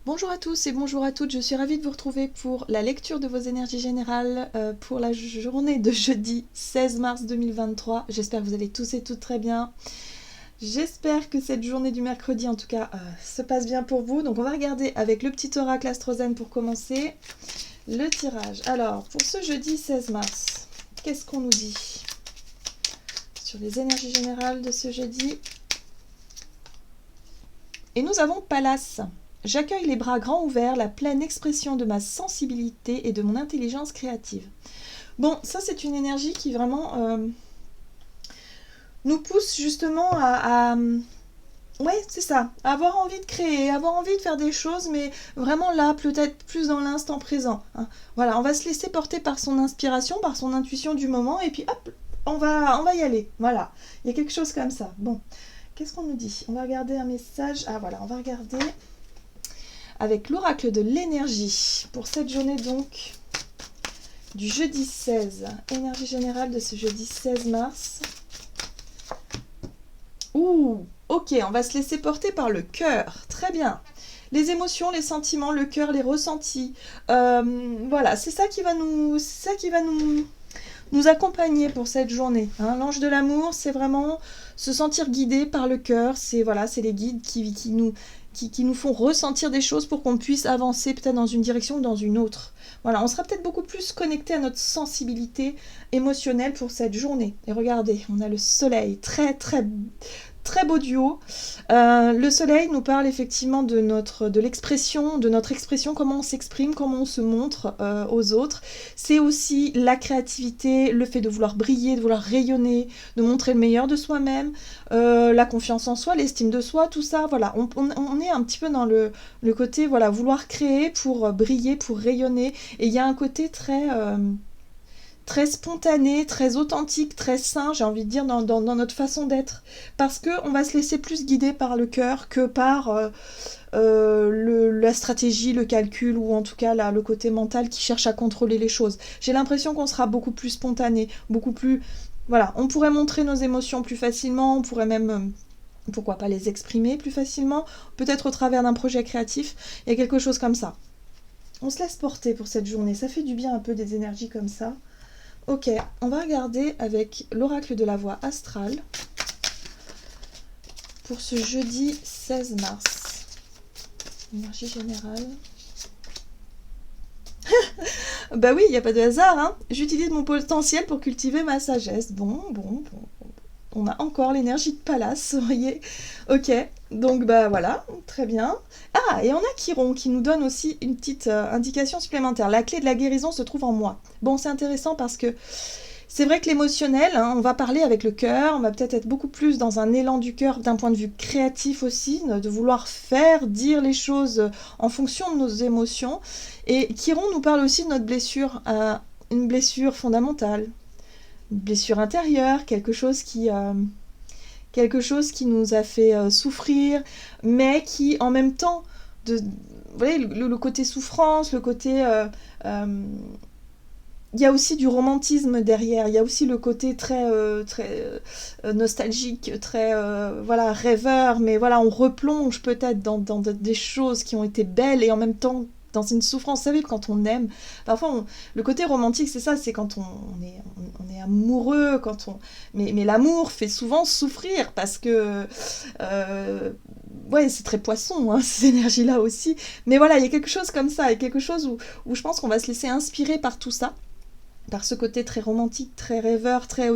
Bonjour à tous et bonjour à toutes, je suis ravie de vous retrouver pour la lecture de vos énergies générales pour la journée de jeudi 16 mars 2023. J'espère que vous allez tous et toutes très bien. J'espère que cette journée du mercredi en tout cas se passe bien pour vous. Donc on va regarder avec le petit oracle Astrozène pour commencer le tirage. Alors pour ce jeudi 16 mars, qu'est-ce qu'on nous dit sur les énergies générales de ce jeudi? Et nous avons Pallas. J'accueille les bras grands ouverts, la pleine expression de ma sensibilité et de mon intelligence créative. Bon, ça c'est une énergie qui vraiment nous pousse justement ouais, c'est ça, à avoir envie de créer, avoir envie de faire des choses, mais vraiment là, peut-être plus dans l'instant présent. Hein. Voilà, on va se laisser porter par son inspiration, par son intuition du moment, et puis hop, on va y aller. Voilà, il y a quelque chose comme ça. Bon, qu'est-ce qu'on nous dit? On va regarder un message. Ah voilà, on va regarder avec l'oracle de l'énergie pour cette journée donc du jeudi 16. Énergie générale de ce jeudi 16 mars. Ouh, ok, on va se laisser porter par le cœur. Très bien. Les émotions, les sentiments, le cœur, les ressentis. Voilà, c'est ça qui va nous accompagner pour cette journée. Hein. L'ange de l'amour, c'est vraiment se sentir guidé par le cœur. C'est voilà, c'est les guides qui nous font ressentir des choses pour qu'on puisse avancer peut-être dans une direction ou dans une autre. Voilà, on sera peut-être beaucoup plus connecté à notre sensibilité émotionnelle pour cette journée. Et regardez, on a le soleil, très très très beau duo. Le soleil nous parle effectivement de notre expression, comment on s'exprime, comment on se montre aux autres. C'est aussi la créativité, le fait de vouloir briller, de vouloir rayonner, de montrer le meilleur de soi-même, la confiance en soi, l'estime de soi, tout ça. Voilà, on est un petit peu dans le côté voilà vouloir créer pour briller, pour rayonner. Et il y a un côté très spontané, très authentique, très sain, j'ai envie de dire, dans notre façon d'être. Parce qu'on va se laisser plus guider par le cœur que par la stratégie, le calcul, ou en tout cas le côté mental qui cherche à contrôler les choses. J'ai l'impression qu'on sera beaucoup plus spontané, beaucoup plus... Voilà, on pourrait montrer nos émotions plus facilement, on pourrait même... pourquoi pas les exprimer plus facilement, peut-être au travers d'un projet créatif, il y a quelque chose comme ça. On se laisse porter pour cette journée, ça fait du bien un peu des énergies comme ça. Ok, on va regarder avec l'oracle de la voix astrale pour ce jeudi 16 mars. Énergie générale. Bah oui, il n'y a pas de hasard, hein. J'utilise mon potentiel pour cultiver ma sagesse. Bon. On a encore l'énergie de Pallas, vous voyez. Ok, donc bah voilà, très bien. Ah, et on a Chiron qui nous donne aussi une petite indication supplémentaire. La clé de la guérison se trouve en moi. Bon, c'est intéressant parce que c'est vrai que l'émotionnel, hein, on va parler avec le cœur, on va peut-être être beaucoup plus dans un élan du cœur d'un point de vue créatif aussi, de vouloir faire, dire les choses en fonction de nos émotions. Et Chiron nous parle aussi de notre blessure, une blessure fondamentale, une blessure intérieure, quelque chose qui nous a fait souffrir, mais qui en même temps, vous voyez, le côté souffrance, le côté... il y a aussi du romantisme derrière, il y a aussi le côté très nostalgique, très voilà, rêveur, mais voilà, on replonge peut-être dans des choses qui ont été belles et en même temps dans une souffrance. Vous savez, quand on aime, parfois le côté romantique, c'est ça, c'est quand on est amoureux, mais l'amour fait souvent souffrir parce que ouais, c'est très poisson, hein, ces énergies-là aussi, mais voilà, il y a quelque chose comme ça, il y a quelque chose où je pense qu'on va se laisser inspirer par tout ça, par ce côté très romantique, très rêveur, très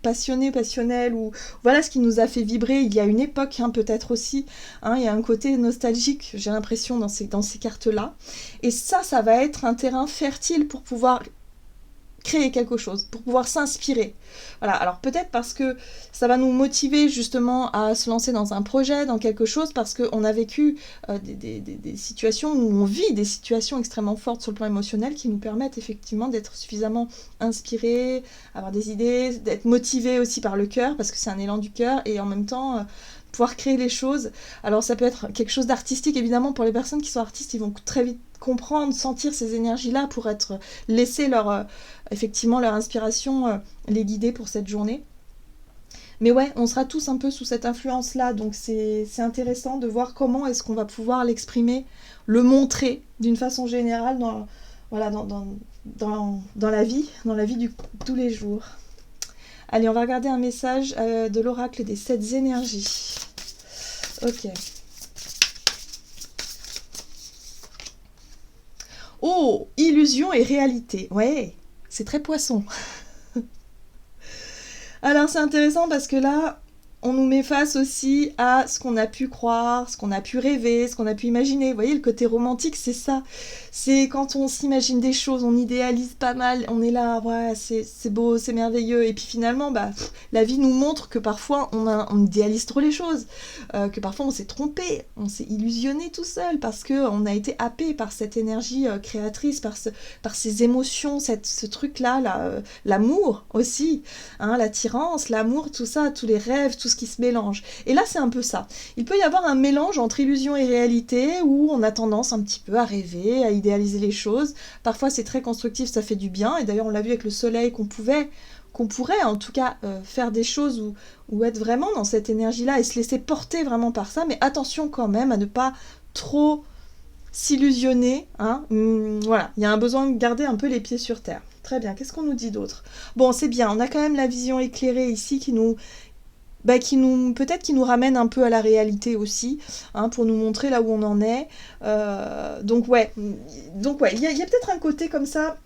passionné, passionnel, ou voilà ce qui nous a fait vibrer il y a une époque, hein, peut-être aussi, hein, il y a un côté nostalgique, j'ai l'impression, dans ces cartes-là, et ça va être un terrain fertile pour pouvoir créer quelque chose, pour pouvoir s'inspirer. Voilà, alors peut-être parce que ça va nous motiver justement à se lancer dans un projet, dans quelque chose, parce qu'on a vécu des situations où on vit des situations extrêmement fortes sur le plan émotionnel qui nous permettent effectivement d'être suffisamment inspirés, avoir des idées, d'être motivés aussi par le cœur, parce que c'est un élan du cœur, et en même temps... pouvoir créer les choses. Alors ça peut être quelque chose d'artistique, évidemment, pour les personnes qui sont artistes, ils vont très vite comprendre, sentir ces énergies-là pour laisser effectivement leur inspiration les guider pour cette journée. Mais ouais, on sera tous un peu sous cette influence-là, donc c'est intéressant de voir comment est-ce qu'on va pouvoir l'exprimer, le montrer d'une façon générale voilà, dans la vie du tous les jours. Allez, on va regarder un message de l'oracle des 7 énergies. Ok. Oh, illusion et réalité. Ouais, c'est très poisson. Alors c'est intéressant parce que là, on nous met face aussi à ce qu'on a pu croire, ce qu'on a pu rêver, ce qu'on a pu imaginer. Vous voyez, le côté romantique, c'est ça. C'est quand on s'imagine des choses, on idéalise pas mal, on est là, ouais, c'est beau, c'est merveilleux. Et puis finalement, la vie nous montre que parfois, on idéalise trop les choses, que parfois on s'est trompé, on s'est illusionné tout seul parce qu'on a été happé par cette énergie créatrice, par ces émotions, ce truc-là, l'amour aussi, hein, l'attirance, l'amour, tout ça, tous les rêves, tout ce qui se mélange. Et là, c'est un peu ça. Il peut y avoir un mélange entre illusion et réalité où on a tendance un petit peu à rêver, à idéaliser les choses. Parfois, c'est très constructif, ça fait du bien. Et d'ailleurs, on l'a vu avec le soleil qu'on pourrait en tout cas faire des choses ou être vraiment dans cette énergie-là et se laisser porter vraiment par ça. Mais attention quand même à ne pas trop s'illusionner. Hein. Voilà, il y a un besoin de garder un peu les pieds sur terre. Très bien, qu'est-ce qu'on nous dit d'autre? Bon, c'est bien, on a quand même la vision éclairée ici qui nous peut-être qui nous ramène un peu à la réalité aussi, hein, pour nous montrer là où on en est. Donc ouais, il y a peut-être un côté comme ça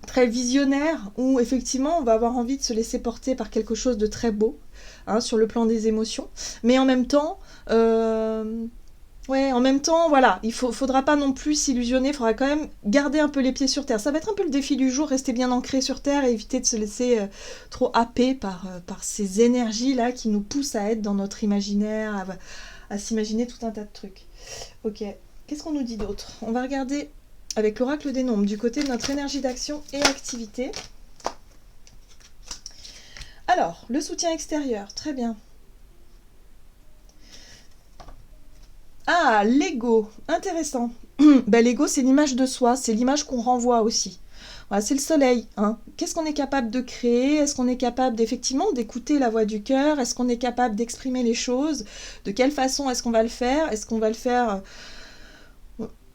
très visionnaire où effectivement on va avoir envie de se laisser porter par quelque chose de très beau, hein, sur le plan des émotions, mais en même temps voilà, faudra pas non plus s'illusionner, il faudra quand même garder un peu les pieds sur terre. Ça va être un peu le défi du jour, rester bien ancré sur terre et éviter de se laisser trop happer par ces énergies-là qui nous poussent à être dans notre imaginaire, à s'imaginer tout un tas de trucs. Ok, qu'est-ce qu'on nous dit d'autre? On va regarder avec l'oracle des nombres du côté de notre énergie d'action et activité. Alors, le soutien extérieur, très bien. Ah, l'ego, intéressant. L'ego, c'est l'image de soi, c'est l'image qu'on renvoie aussi. Voilà, c'est le soleil. Hein. Qu'est-ce qu'on est capable de créer? Est-ce qu'on est capable effectivement d'écouter la voix du cœur? Est-ce qu'on est capable d'exprimer les choses? De quelle façon est-ce qu'on va le faire? Est-ce qu'on va le faire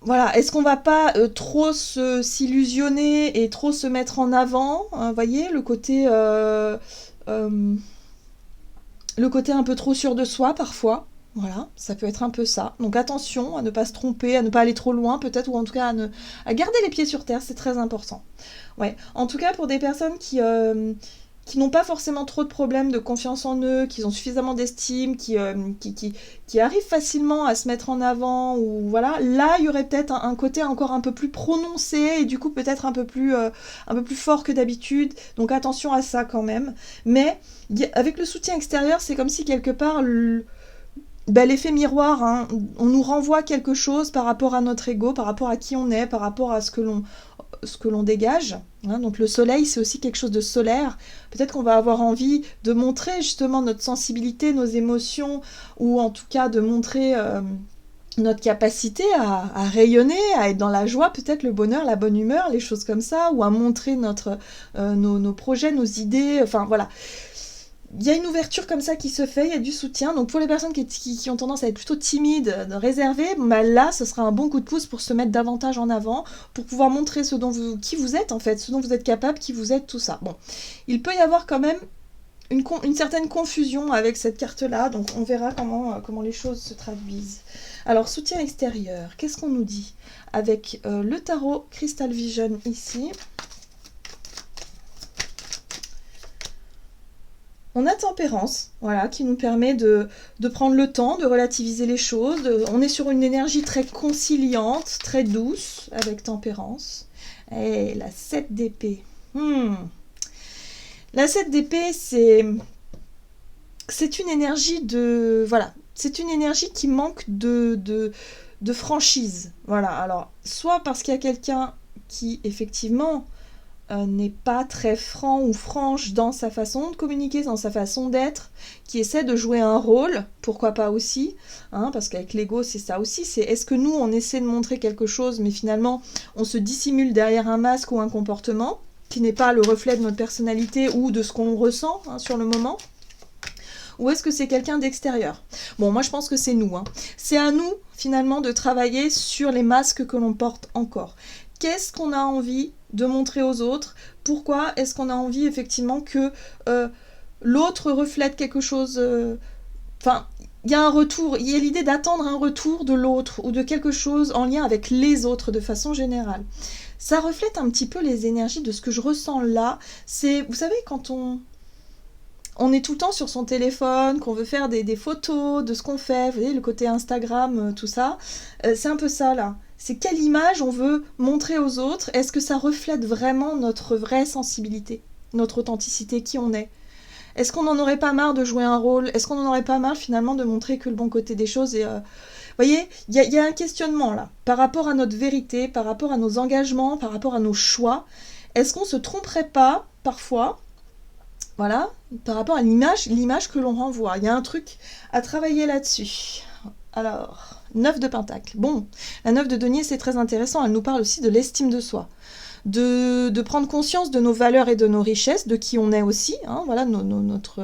voilà, est-ce qu'on va pas trop s'illusionner et trop se mettre en avant? Vous voyez, le côté un peu trop sûr de soi parfois. Voilà, ça peut être un peu ça. Donc attention à ne pas se tromper, à ne pas aller trop loin peut-être, ou en tout cas à garder les pieds sur terre, c'est très important. Ouais. En tout cas pour des personnes qui n'ont pas forcément trop de problèmes de confiance en eux, qui ont suffisamment d'estime, qui arrivent facilement à se mettre en avant, ou voilà, là il y aurait peut-être un côté encore un peu plus prononcé, et du coup peut-être un peu plus fort que d'habitude, donc attention à ça quand même. Mais avec le soutien extérieur, c'est comme si quelque part l'effet miroir, hein, on nous renvoie quelque chose par rapport à notre ego, par rapport à qui on est, par rapport à ce que l'on dégage. Hein. Donc le soleil, c'est aussi quelque chose de solaire. Peut-être qu'on va avoir envie de montrer justement notre sensibilité, nos émotions, ou en tout cas de montrer notre capacité à rayonner, à être dans la joie, peut-être le bonheur, la bonne humeur, les choses comme ça, ou à montrer nos projets, nos idées, enfin voilà. Il y a une ouverture comme ça qui se fait, il y a du soutien. Donc pour les personnes qui ont tendance à être plutôt timides, réservées, là, ce sera un bon coup de pouce pour se mettre davantage en avant, pour pouvoir montrer qui vous êtes en fait, ce dont vous êtes capable, qui vous êtes, tout ça. Bon, il peut y avoir quand même une certaine confusion avec cette carte-là, donc on verra comment les choses se traduisent. Alors, soutien extérieur, qu'est-ce qu'on nous dit? Avec le tarot Crystal Vision ici. On a tempérance, voilà, qui nous permet de prendre le temps, de relativiser les choses. On est sur une énergie très conciliante, très douce, avec tempérance. Et la 7 d'épée. La 7 d'épée, c'est une énergie c'est une énergie qui manque de franchise. Voilà, alors, soit parce qu'il y a quelqu'un qui, effectivement, n'est pas très franc ou franche dans sa façon de communiquer, dans sa façon d'être, qui essaie de jouer un rôle, pourquoi pas aussi, hein, parce qu'avec l'ego c'est ça aussi, c'est est-ce que nous on essaie de montrer quelque chose mais finalement on se dissimule derrière un masque ou un comportement qui n'est pas le reflet de notre personnalité ou de ce qu'on ressent, hein, sur le moment. ou est-ce que c'est quelqu'un d'extérieur? Bon, moi je pense que c'est nous, hein. C'est à nous finalement de travailler sur les masques que l'on porte encore. Qu'est-ce qu'on a envie de montrer aux autres? Pourquoi est-ce qu'on a envie effectivement que l'autre reflète quelque chose? Enfin, il y a un retour, il y a l'idée d'attendre un retour de l'autre ou de quelque chose en lien avec les autres de façon générale. Ça reflète un petit peu les énergies de ce que je ressens là. C'est, vous savez, quand on est tout le temps sur son téléphone, qu'on veut faire des photos de ce qu'on fait, vous voyez, le côté Instagram, tout ça, c'est un peu ça là. C'est quelle image on veut montrer aux autres? Est-ce que ça reflète vraiment notre vraie sensibilité, notre authenticité, qui on est? Est-ce qu'on n'en aurait pas marre de jouer un rôle? Est-ce qu'on n'en aurait pas marre finalement de montrer que le bon côté des choses? Et vous voyez, il y a un questionnement là, par rapport à notre vérité, par rapport à nos engagements, par rapport à nos choix. Est-ce qu'on se tromperait pas parfois, voilà, par rapport à l'image que l'on renvoie? Il y a un truc à travailler là-dessus. Alors, 9 de Pentacle. Bon, la 9 de Denier, c'est très intéressant. Elle nous parle aussi de l'estime de soi. De prendre conscience de nos valeurs et de nos richesses, de qui on est aussi, hein, voilà, notre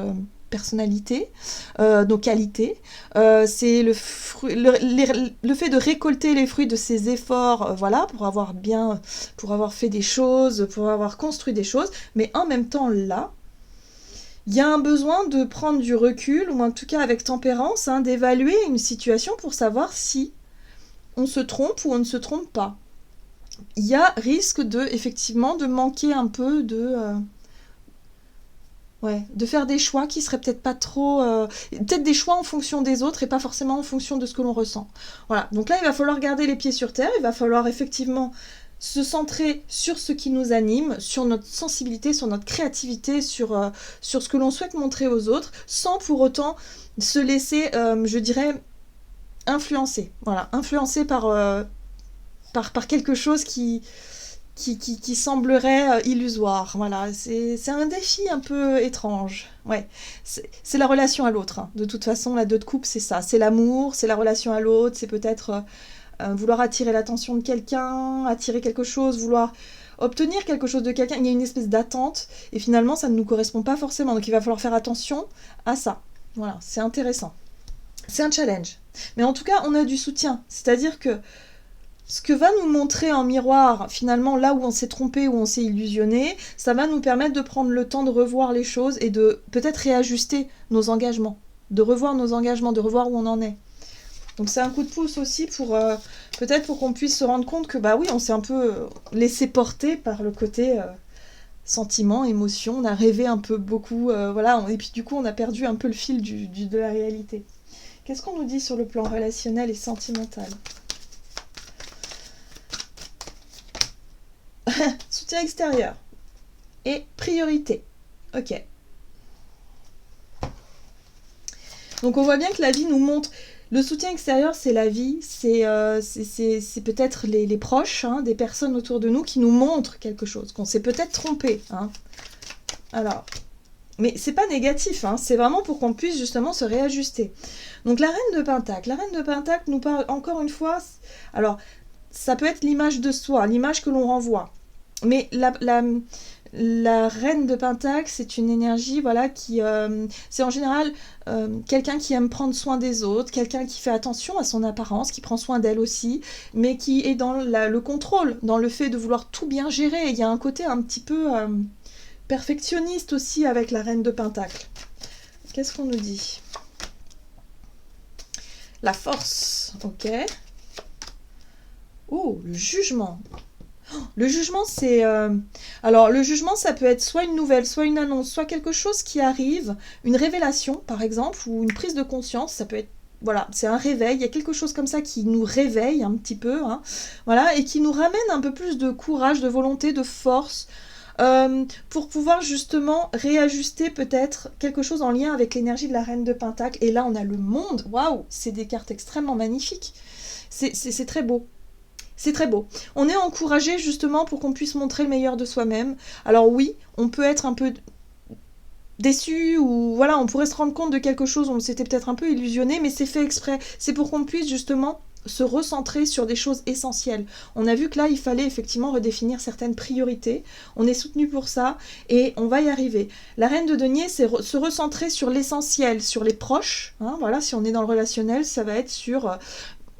personnalité, nos qualités. C'est le fait de récolter les fruits de ses efforts, voilà, pour avoir fait des choses, pour avoir construit des choses, mais en même temps, là, il y a un besoin de prendre du recul, ou en tout cas avec tempérance, hein, d'évaluer une situation pour savoir si on se trompe ou on ne se trompe pas. Il y a risque effectivement de manquer un peu de faire des choix qui seraient peut-être pas trop... peut-être des choix en fonction des autres et pas forcément en fonction de ce que l'on ressent. Voilà, donc là il va falloir garder les pieds sur terre, il va falloir effectivement se centrer sur ce qui nous anime, sur notre sensibilité, sur notre créativité, sur ce que l'on souhaite montrer aux autres, sans pour autant se laisser, je dirais, influencer. Voilà, influencer par quelque chose qui semblerait illusoire. Voilà, c'est un défi un peu étrange. Ouais, c'est la relation à l'autre, hein. De toute façon, la 2 de coupe, c'est ça. C'est l'amour, c'est la relation à l'autre, c'est peut-être vouloir attirer l'attention de quelqu'un, attirer quelque chose, vouloir obtenir quelque chose de quelqu'un. Il y a une espèce d'attente, et finalement, ça ne nous correspond pas forcément. Donc, il va falloir faire attention à ça. Voilà, c'est intéressant. C'est un challenge. Mais en tout cas, on a du soutien. C'est-à-dire que ce que va nous montrer en miroir, finalement, là où on s'est trompé, où on s'est illusionné, ça va nous permettre de prendre le temps de revoir les choses et de peut-être réajuster nos engagements, de revoir nos engagements, de revoir où on en est. Donc c'est un coup de pouce aussi pour peut-être pour qu'on puisse se rendre compte que bah oui, on s'est un peu laissé porter par le côté sentiment, émotion, on a rêvé un peu beaucoup, voilà, et puis du coup on a perdu un peu le fil de la réalité. Qu'est-ce qu'on nous dit sur le plan relationnel et sentimental? Soutien extérieur et priorité. Ok. Donc on voit bien que la vie nous montre... Le soutien extérieur, c'est la vie, c'est peut-être les proches, hein, des personnes autour de nous qui nous montrent quelque chose, qu'on s'est peut-être trompé. Hein. Alors, mais c'est pas négatif, hein, c'est vraiment pour qu'on puisse justement se réajuster. Donc la reine de Pentacle. La reine de Pentacle nous parle encore une fois... Alors, ça peut être l'image de soi, l'image que l'on renvoie. Mais la reine de Pentacle, c'est une énergie, voilà, qui... c'est en général quelqu'un qui aime prendre soin des autres, quelqu'un qui fait attention à son apparence, qui prend soin d'elle aussi, mais qui est dans le contrôle, dans le fait de vouloir tout bien gérer. Il y a un côté un petit peu perfectionniste aussi avec la reine de Pentacle. Qu'est-ce qu'on nous dit? La force, ok. Oh, le jugement. Le jugement, c'est... Alors, le jugement, ça peut être soit une nouvelle, soit une annonce, soit quelque chose qui arrive, une révélation, par exemple, ou une prise de conscience. Ça peut être... Voilà, c'est un réveil. Il y a quelque chose comme ça qui nous réveille un petit peu, hein, voilà, et qui nous ramène un peu plus de courage, de volonté, de force, pour pouvoir justement réajuster peut-être quelque chose en lien avec l'énergie de la reine de Pentacle. Et là, on a le monde. Waouh, c'est des cartes extrêmement magnifiques. C'est très beau. C'est très beau. On est encouragé justement pour qu'on puisse montrer le meilleur de soi-même. Alors oui, on peut être un peu déçu ou voilà, on pourrait se rendre compte de quelque chose, on s'était peut-être un peu illusionné, mais c'est fait exprès. C'est pour qu'on puisse justement se recentrer sur des choses essentielles. On a vu que là, il fallait effectivement redéfinir certaines priorités. On est soutenu pour ça et on va y arriver. La reine de denier, c'est se recentrer sur l'essentiel, sur les proches. Hein, voilà, si on est dans le relationnel, ça va être sur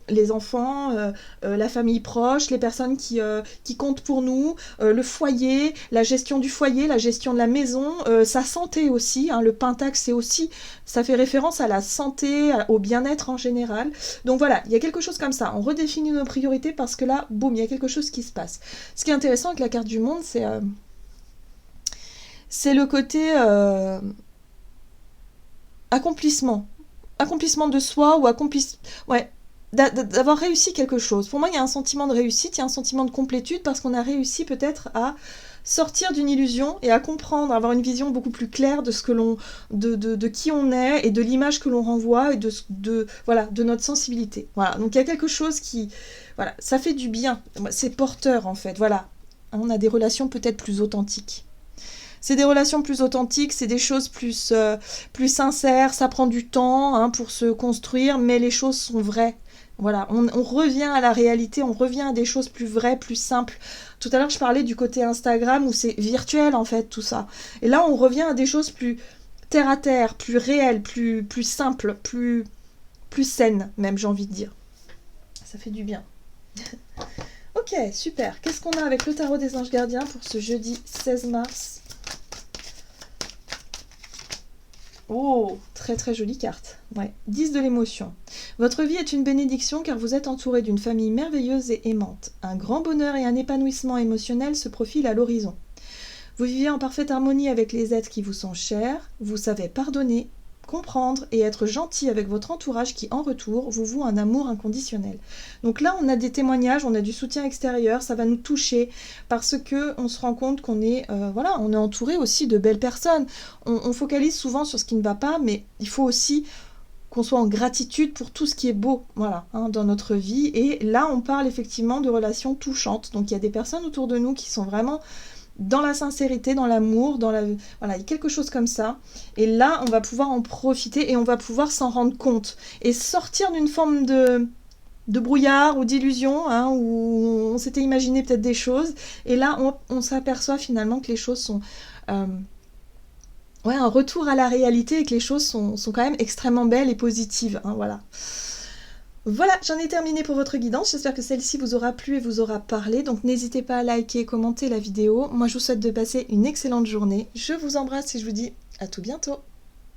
les enfants, la famille proche, les personnes qui comptent pour nous, le foyer, la gestion du foyer, la gestion de la maison, sa santé aussi, hein, le Pentacle c'est aussi, ça fait référence à la santé, au bien-être en général. Donc voilà, il y a quelque chose comme ça, on redéfinit nos priorités parce que là, boum, il y a quelque chose qui se passe. Ce qui est intéressant avec la carte du monde, c'est le côté accomplissement. Accomplissement de soi ou ouais, d'avoir réussi quelque chose. Pour moi, il y a un sentiment de réussite, il y a un sentiment de complétude parce qu'on a réussi peut-être à sortir d'une illusion et à comprendre, à avoir une vision beaucoup plus claire de ce que l'on, de qui on est et de l'image que l'on renvoie et voilà, de notre sensibilité. Voilà. Donc il y a quelque chose qui, voilà, ça fait du bien. C'est porteur en fait. Voilà. On a des relations peut-être plus authentiques. C'est des relations plus authentiques, c'est des choses plus sincères, ça prend du temps hein, pour se construire, mais les choses sont vraies. Voilà, on revient à la réalité, on revient à des choses plus vraies, plus simples. Tout à l'heure, je parlais du côté Instagram où c'est virtuel en fait tout ça. Et là, on revient à des choses plus terre à terre, plus réelles, plus simples, plus saines même, j'ai envie de dire. Ça fait du bien. Ok, super. Qu'est-ce qu'on a avec le tarot des anges gardiens pour ce jeudi 16 mars ? Oh, très très jolie carte. Ouais. 10 de l'émotion. Votre vie est une bénédiction car vous êtes entouré d'une famille merveilleuse et aimante. Un grand bonheur et un épanouissement émotionnel se profilent à l'horizon. Vous vivez en parfaite harmonie avec les êtres qui vous sont chers, vous savez pardonner, comprendre et être gentil avec votre entourage qui, en retour, vous voue un amour inconditionnel. Donc là, on a des témoignages, on a du soutien extérieur, ça va nous toucher parce que on se rend compte qu'on est, voilà, on est entouré aussi de belles personnes. On focalise souvent sur ce qui ne va pas, mais il faut aussi qu'on soit en gratitude pour tout ce qui est beau, voilà, hein, dans notre vie. Et là, on parle effectivement de relations touchantes. Donc il y a des personnes autour de nous qui sont vraiment dans la sincérité, dans l'amour, voilà, il y a quelque chose comme ça. Et là, on va pouvoir en profiter et on va pouvoir s'en rendre compte et sortir d'une forme de brouillard ou d'illusion, hein, où on s'était imaginé peut-être des choses. Et là, on s'aperçoit finalement que les choses sont ouais, un retour à la réalité et que les choses sont quand même extrêmement belles et positives. Hein, voilà. Voilà, j'en ai terminé pour votre guidance. J'espère que celle-ci vous aura plu et vous aura parlé. Donc n'hésitez pas à liker et commenter la vidéo. Moi, je vous souhaite de passer une excellente journée. Je vous embrasse et je vous dis à tout bientôt.